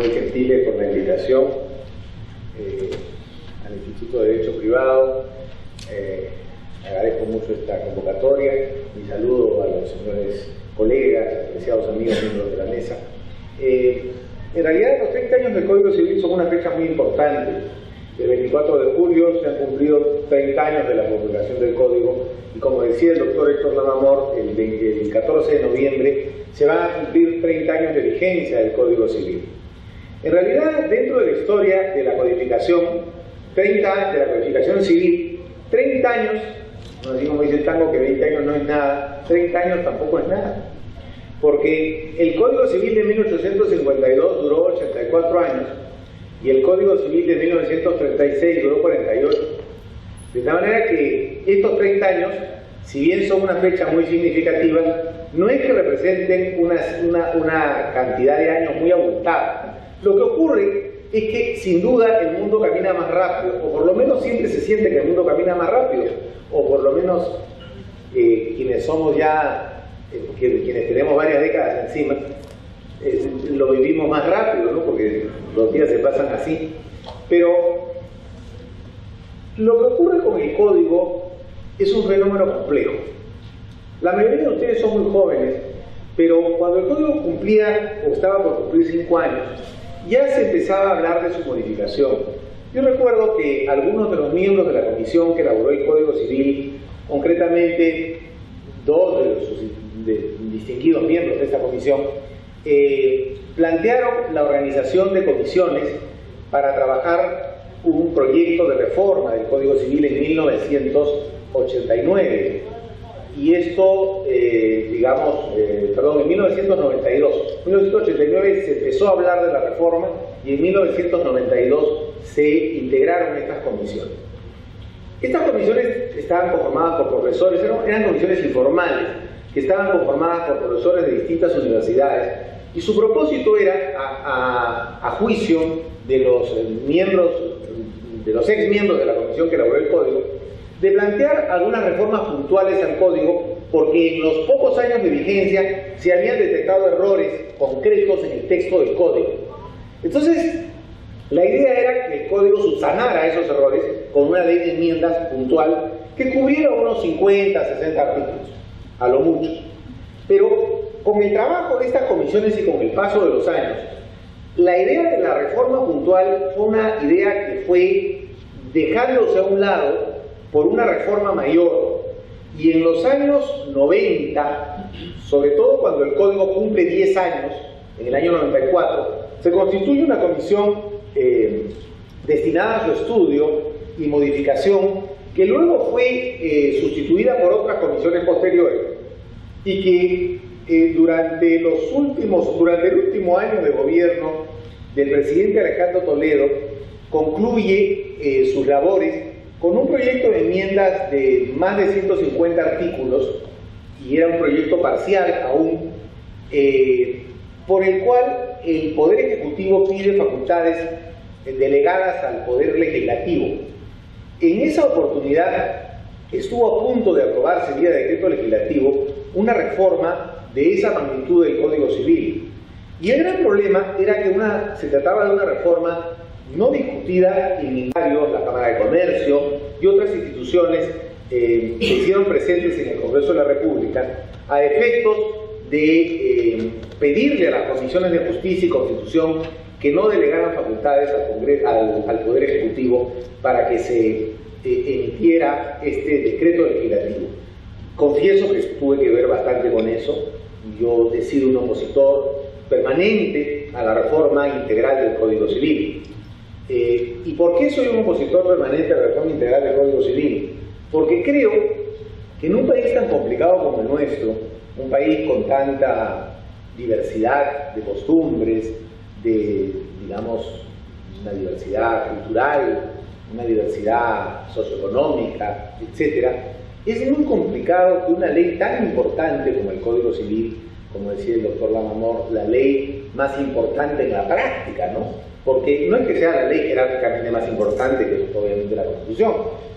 muy gentiles por la invitación al Instituto de Derecho Privado. Agradezco mucho esta convocatoria. Mi saludo a los señores colegas, apreciados amigos, miembros de la mesa. En realidad, los 30 años del Código Civil son una fecha muy importante. El 24 de julio se han cumplido 30 años de la publicación del Código y, como decía el doctor Héctor Lamamort, el 14 de noviembre se van a cumplir 30 años de vigencia del Código Civil. En realidad, dentro de la historia de la codificación, 30 años de la codificación civil, 30 años, no así como dice el tango que 20 años no es nada, 30 años tampoco es nada. Porque el Código Civil de 1852 duró 84 años y el Código Civil de 1936 duró 48. De tal manera que estos 30 años, si bien son una fecha muy significativa, no es que representen una cantidad de años muy abultada. Lo que ocurre es que sin duda el mundo camina más rápido, o por lo menos siempre se siente que el mundo camina más rápido, o por lo menos quienes somos ya, quienes tenemos varias décadas encima, lo vivimos más rápido, ¿no? Porque los días se pasan así. Pero lo que ocurre con el código es un fenómeno complejo. La mayoría de ustedes son muy jóvenes, pero cuando el código cumplía o estaba por cumplir 5 años, ya se empezaba a hablar de su modificación. Yo recuerdo que algunos de los miembros de la comisión que elaboró el Código Civil, concretamente 2 de los distinguidos miembros de esta comisión, plantearon la organización de comisiones para trabajar un proyecto de reforma del Código Civil en 1989. Y esto, en 1992. En 1989 se empezó a hablar de la reforma y en 1992 se integraron estas comisiones. Estas comisiones estaban conformadas por profesores, eran comisiones informales, que estaban conformadas por profesores de distintas universidades, y su propósito era, a juicio de los miembros, de los ex miembros de la comisión que elaboró el Código, de plantear algunas reformas puntuales al Código, porque en los pocos años de vigencia se habían detectado errores concretos en el texto del Código. Entonces, la idea era que el Código subsanara esos errores con una ley de enmiendas puntual que cubriera unos 50, 60 artículos, a lo mucho. Pero con el trabajo de estas comisiones y con el paso de los años, la idea de la reforma puntual fue una idea que fue dejándose a un lado por una reforma mayor. Y en los años 90, sobre todo cuando el Código cumple 10 años, en el año 94, se constituye una comisión destinada a su estudio y modificación, que luego fue sustituida por otras comisiones posteriores, y que durante el último año de gobierno del presidente Alejandro Toledo concluye sus labores con un proyecto de enmiendas de más de 150 artículos, y era un proyecto parcial aún, por el cual el Poder Ejecutivo pide facultades delegadas al Poder Legislativo. En esa oportunidad estuvo a punto de aprobarse vía decreto legislativo una reforma de esa magnitud del Código Civil. Y el gran problema era que se trataba de una reforma no discutida en ningún lugar. La Cámara de Comercio y otras instituciones se hicieron presentes en el Congreso de la República a efectos de pedirle a las comisiones de Justicia y Constitución que no delegaran facultades al Poder Ejecutivo para que se emitiera este decreto legislativo. Confieso que tuve que ver bastante con eso. Yo he sido un opositor permanente a la reforma integral del Código Civil. ¿Y por qué soy un opositor permanente a la reforma integral del Código Civil? Porque creo que en un país tan complicado como el nuestro, un país con tanta diversidad de costumbres, digamos, una diversidad cultural, una diversidad socioeconómica, etc., es muy complicado que una ley tan importante como el Código Civil, como decía el doctor Lamamort, la ley más importante en la práctica, ¿no? Porque no es que sea la ley jerárquicamente más importante que obviamente la Constitución,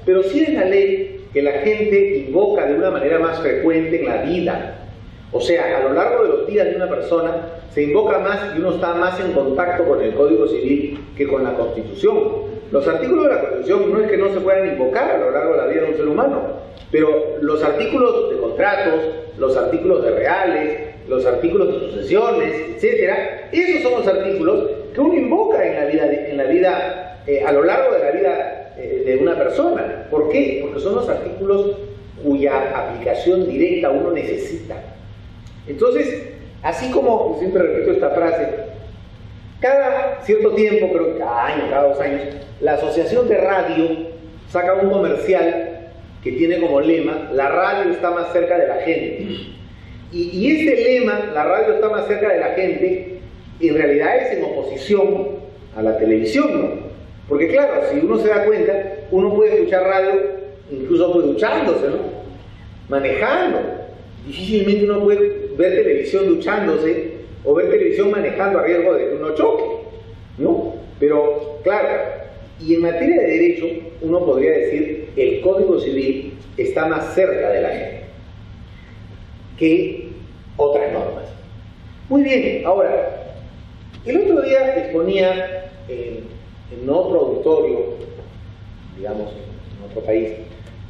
pero sí es la ley que la gente invoca de una manera más frecuente en la vida, O sea, a lo largo de los días de una persona se invoca más y uno está más en contacto con el Código Civil que con la Constitución. Los artículos de la Constitución no es que no se puedan invocar a lo largo de la vida de un ser humano, pero los artículos de contratos, los artículos de reales, los artículos de sucesiones, etcétera, esos son los artículos que uno invoca en la vida a lo largo de la vida de una persona. ¿Por qué? Porque son los artículos cuya aplicación directa uno necesita. Entonces, así como siempre repito esta frase, cada cierto tiempo, creo que cada año, cada 2 años, la Asociación de Radio saca un comercial que tiene como lema: la radio está más cerca de la gente. Y este lema, la radio está más cerca de la gente, en realidad es en oposición a la televisión, ¿no? Porque claro, si uno se da cuenta, uno puede escuchar radio incluso pues duchándose, ¿no? Manejando. Difícilmente uno puede ver televisión duchándose o ver televisión manejando a riesgo de que uno choque, ¿no? Pero claro, y en materia de derecho uno podría decir el Código Civil está más cerca de la gente que otras normas. Muy bien, ahora, el otro día exponía en otro auditorio, digamos, en otro país,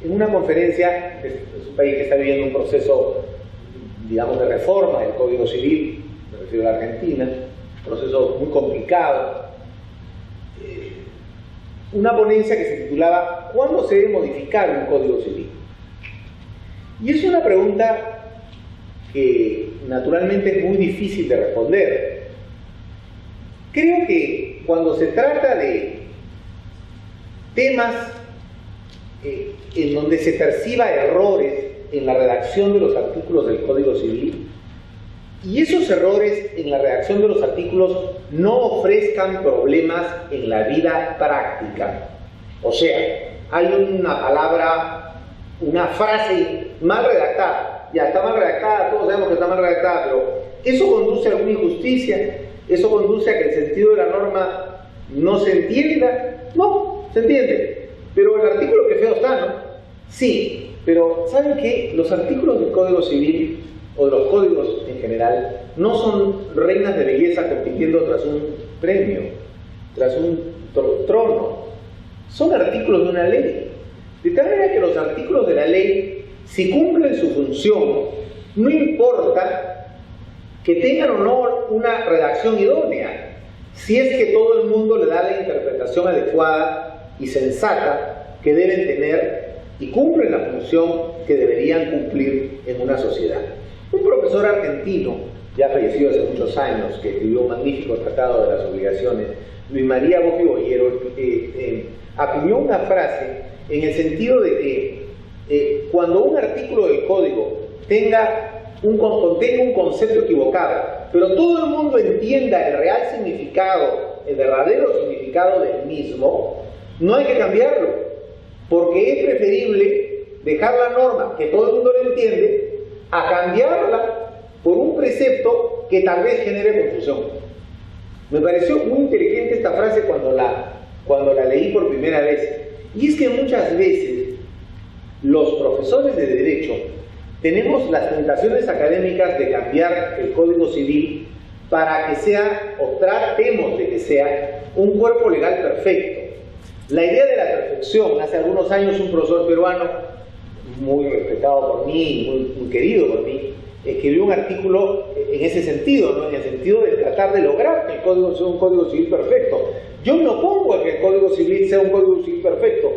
en una conferencia. Es un país que está viviendo un proceso, digamos, de reforma del Código Civil, me refiero a la Argentina, un proceso muy complicado. Una ponencia que se titulaba ¿cuándo se debe modificar un Código Civil? Y es una pregunta que naturalmente es muy difícil de responder. Creo que cuando se trata de temas en donde se perciba errores en la redacción de los artículos del Código Civil, y esos errores en la redacción de los artículos no ofrezcan problemas en la vida práctica, o sea, hay una palabra, una frase mal redactada, ya está mal redactada, todos sabemos que está mal redactada, pero ¿eso conduce a alguna injusticia? ¿Eso conduce a que el sentido de la norma no se entienda? No, se entiende. Pero el artículo que feo está, ¿no? Sí, pero ¿saben qué? Los artículos del Código Civil, o de los códigos en general, no son reinas de belleza compitiendo tras un premio, tras un trono. Son artículos de una ley. De tal manera que los artículos de la ley, si cumplen su función, no importa que tengan o no una redacción idónea, si es que todo el mundo le da la interpretación adecuada y sensata que deben tener y cumplen la función que deberían cumplir en una sociedad. Un profesor argentino, ya fallecido hace muchos años, que escribió un magnífico tratado de las obligaciones, Luis María Bocchi Boyero, acuñó una frase en el sentido de que cuando un artículo del código contenga un concepto equivocado, pero todo el mundo entienda el real significado, el verdadero significado del mismo, no hay que cambiarlo, porque es preferible dejar la norma que todo el mundo lo entiende a cambiarla por un precepto que tal vez genere confusión. Me pareció muy inteligente esta frase cuando la leí por primera vez, y es que muchas veces los profesores de derecho tenemos las tentaciones académicas de cambiar el Código Civil para que sea, o tratemos de que sea, un cuerpo legal perfecto. La idea de la perfección, hace algunos años un profesor peruano, muy respetado por mí, muy querido por mí, escribió un artículo en ese sentido, ¿no? En el sentido de tratar de lograr que el código sea un Código Civil perfecto. Yo me opongo a que el Código Civil sea un Código Civil perfecto,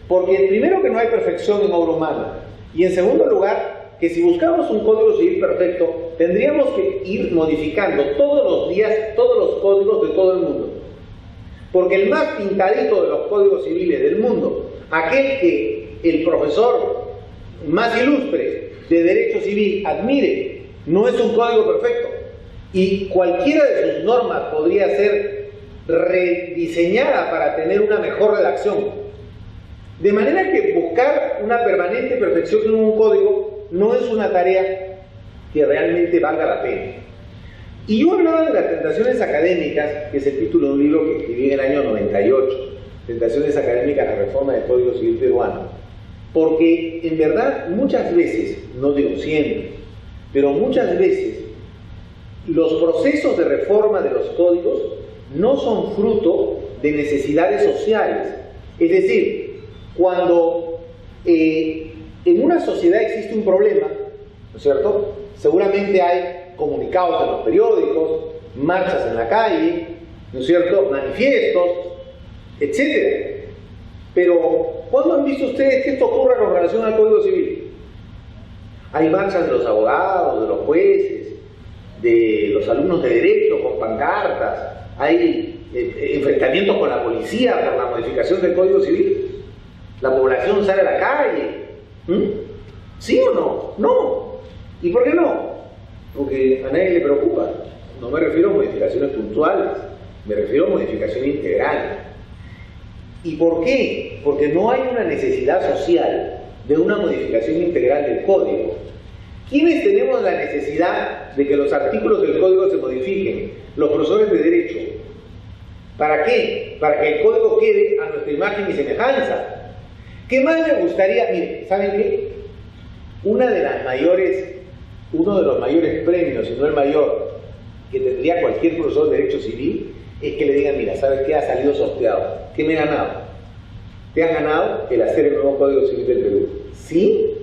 porque primero que no hay perfección en obra humana, y en segundo lugar, que si buscamos un Código Civil perfecto, tendríamos que ir modificando todos los días todos los códigos de todo el mundo. Porque el más pintadito de los códigos civiles del mundo, aquel que el profesor más ilustre de derecho civil admire, no es un código perfecto. Y cualquiera de sus normas podría ser rediseñada para tener una mejor redacción. De manera que buscar una permanente perfección en un código no es una tarea que realmente valga la pena. Y yo hablaba de las tentaciones académicas, que es el título de un libro que escribí en el año 98, Tentaciones académicas a la reforma del Código Civil peruano, porque en verdad muchas veces, no digo siempre, pero muchas veces los procesos de reforma de los códigos no son fruto de necesidades sociales. Es decir, cuando en una sociedad existe un problema, ¿no es cierto? Seguramente hay comunicados en los periódicos, marchas en la calle, ¿no es cierto?, manifiestos, etc. Pero, ¿cuándo han visto ustedes que esto ocurra con relación al Código Civil? Hay marchas de los abogados, de los jueces, de los alumnos de Derecho con pancartas, hay enfrentamientos con la policía por la modificación del Código Civil. La población sale a la calle. ¿Sí o no? No. ¿Y por qué no? Porque a nadie le preocupa. No me refiero a modificaciones puntuales, me refiero a modificación integral. ¿Y por qué? Porque no hay una necesidad social de una modificación integral del código. ¿Quiénes tenemos la necesidad de que los artículos del código se modifiquen? Los profesores de Derecho. ¿Para qué? Para que el código quede a nuestra imagen y semejanza. ¿Qué más me gustaría? Miren, ¿saben qué? Uno de los mayores premios, si no el mayor, que tendría cualquier profesor de Derecho Civil, es que le digan, mira, ¿sabes qué? Ha salido sorteado. ¿Qué me he ganado? Te has ganado el hacer el nuevo Código Civil del Perú. ¿Sí?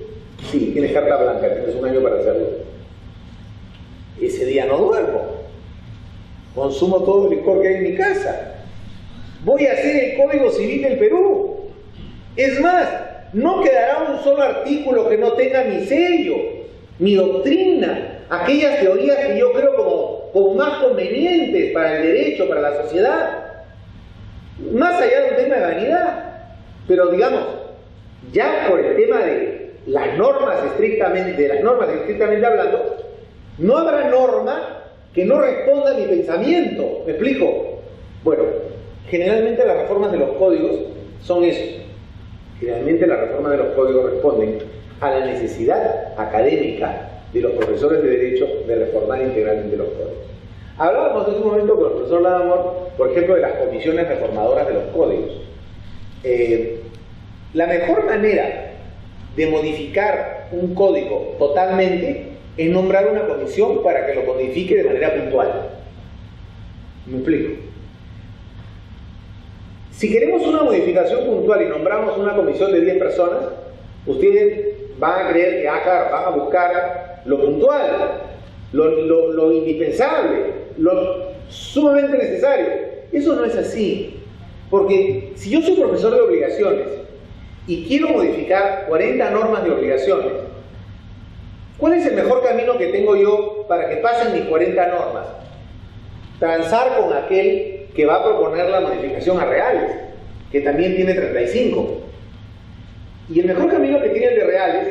Sí, tienes carta blanca, tienes un año para hacerlo. Ese día no duermo. Consumo todo el licor que hay en mi casa. Voy a hacer el Código Civil del Perú. Es más, no quedará un solo artículo que no tenga mi sello, mi doctrina, aquellas teorías que yo creo como más convenientes para el derecho, para la sociedad, más allá de un tema de vanidad. Pero digamos, ya por el tema de las normas estrictamente hablando, no habrá norma que no responda a mi pensamiento. ¿Me explico? Bueno, generalmente las reformas de los códigos son eso. Generalmente las reformas de los códigos responden a la necesidad académica de los profesores de Derecho de reformar integralmente los códigos. Hablábamos en un momento con el profesor Ladamor, por ejemplo, de las comisiones reformadoras de los códigos. La mejor manera de modificar un código totalmente es nombrar una comisión para que lo modifique de manera puntual. ¿Me explico? Si queremos una modificación puntual y nombramos una comisión de 10 personas, ustedes van a creer que van a buscar lo puntual, lo indispensable, lo sumamente necesario. Eso no es así. Porque si yo soy profesor de obligaciones y quiero modificar 40 normas de obligaciones, ¿cuál es el mejor camino que tengo yo para que pasen mis 40 normas? Transar con aquel que va a proponer la modificación a Reales, que también tiene 35. Y el mejor camino que tiene el de Reales,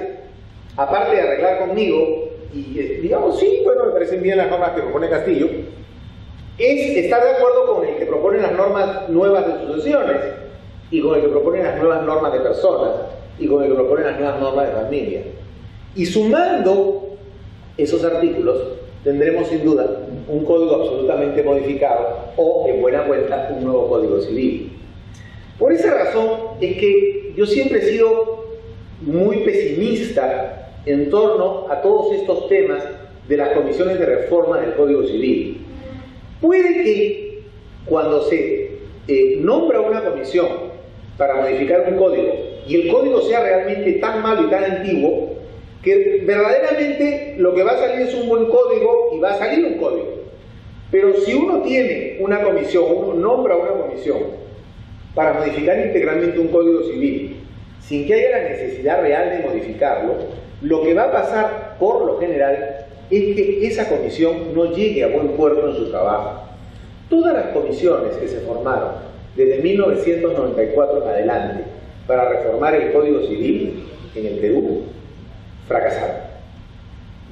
aparte de arreglar conmigo, y digamos, sí, bueno, me parecen bien las normas que propone Castillo, es estar de acuerdo con el que propone las normas nuevas de sucesiones, y con el que propone las nuevas normas de personas, y con el que propone las nuevas normas de familia. Y sumando esos artículos, tendremos sin duda un código absolutamente modificado o, en buena cuenta, un nuevo Código Civil. Por esa razón es que yo siempre he sido muy pesimista en torno a todos estos temas de las comisiones de reforma del Código Civil. Puede que cuando se nombra una comisión para modificar un código y el código sea realmente tan malo y tan antiguo que verdaderamente lo que va a salir es un buen código y va a salir un código. Pero si uno tiene una comisión, uno nombra una comisión para modificar integralmente un código civil sin que haya la necesidad real de modificarlo, lo que va a pasar por lo general es que esa comisión no llegue a buen puerto en su trabajo. Todas las comisiones que se formaron desde 1994 en adelante para reformar el Código Civil en el Perú fracasaron.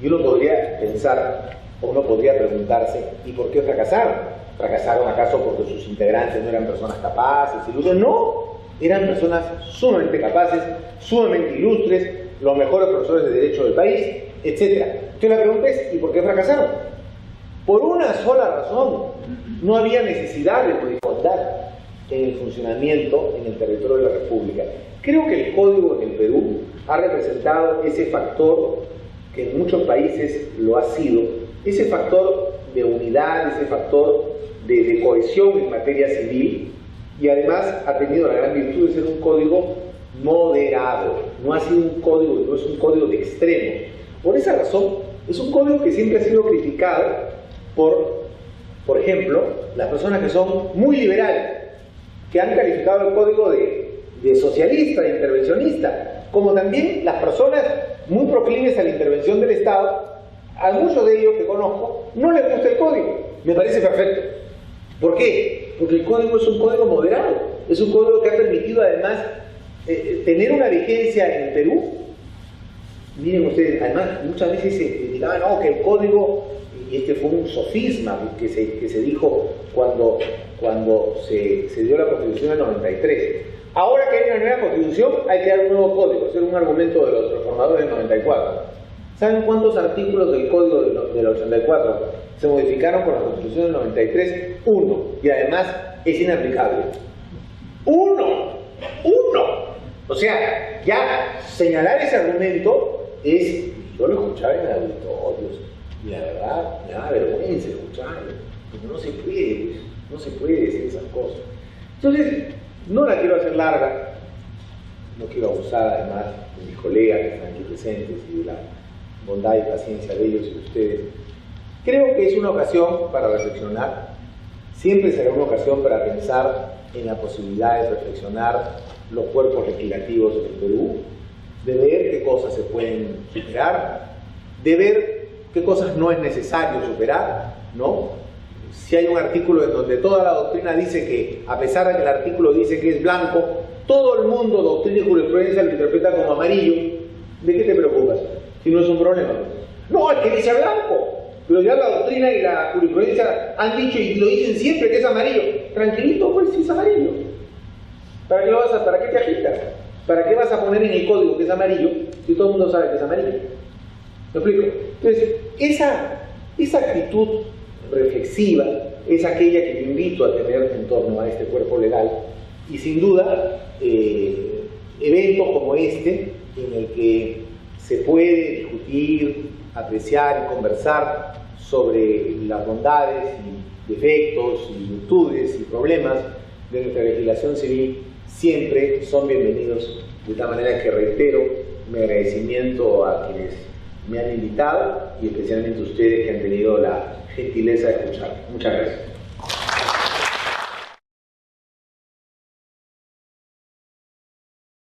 Y uno podría pensar, o uno podría preguntarse, ¿y por qué fracasaron? ¿Fracasaron acaso porque sus integrantes no eran personas capaces, ilustres? No, eran personas sumamente capaces, sumamente ilustres, los mejores profesores de Derecho del país, etc. Entonces la pregunta es, ¿y por qué fracasaron? Por una sola razón: no había necesidad de modificar en el funcionamiento en el territorio de la República. Creo que el Código en el Perú ha representado ese factor que en muchos países lo ha sido, ese factor de unidad, ese factor de cohesión en materia civil, y además ha tenido la gran virtud de ser un código moderado, no ha sido un código, no es un código de extremo. Por esa razón, es un código que siempre ha sido criticado por ejemplo, las personas que son muy liberales, que han calificado el código de socialista, de intervencionista, como también las personas muy proclives a la intervención del Estado. A muchos de ellos que conozco no les gusta el código, me parece perfecto. ¿Por qué? Porque el código es un código moderado, es un código que ha permitido además tener una vigencia en el Perú. Miren ustedes, además muchas veces se criticaba, no, que el código, y este fue un sofisma que se dijo cuando se dio la Constitución del 93. Ahora que hay una nueva Constitución, hay que dar un nuevo código, ese era un argumento de los reformadores del 94. ¿Saben cuántos artículos del código del 84 se modificaron por la Constitución del 93? Uno, y además es inaplicable. ¡Uno! O sea, ya señalar ese argumento es, yo lo escuchaba en auditorios, y la verdad me da vergüenza escucharlo, porque no se puede decir esas cosas. Entonces, no la quiero hacer larga, no quiero abusar además de mis colegas que están aquí presentes y de la bondad y paciencia de ellos y de ustedes. Creo que es una ocasión para reflexionar, siempre será una ocasión para pensar en la posibilidad de reflexionar los cuerpos legislativos del Perú, de ver qué cosas se pueden superar, de ver qué cosas no es necesario superar, ¿no? Si hay un artículo en donde toda la doctrina dice que, a pesar de que el artículo dice que es blanco, todo el mundo, doctrina y jurisprudencia, lo interpreta como amarillo, ¿de qué te preocupas? Si no es un problema. No, es que dice blanco, pero ya la doctrina y la jurisprudencia han dicho y lo dicen siempre que es amarillo. Tranquilito, pues si es amarillo. ¿Para qué te agitas? ¿Para qué vas a poner en el código que es amarillo si todo el mundo sabe que es amarillo? ¿Me explico? Entonces, esa actitud reflexiva es aquella que te invito a tener en torno a este cuerpo legal, y sin duda eventos como este en el que se puede discutir, apreciar y conversar sobre las bondades y defectos y virtudes y problemas de nuestra legislación civil siempre son bienvenidos, de tal manera que reitero mi agradecimiento a quienes me han invitado y especialmente a ustedes que han tenido la gentileza de escuchar. Muchas gracias.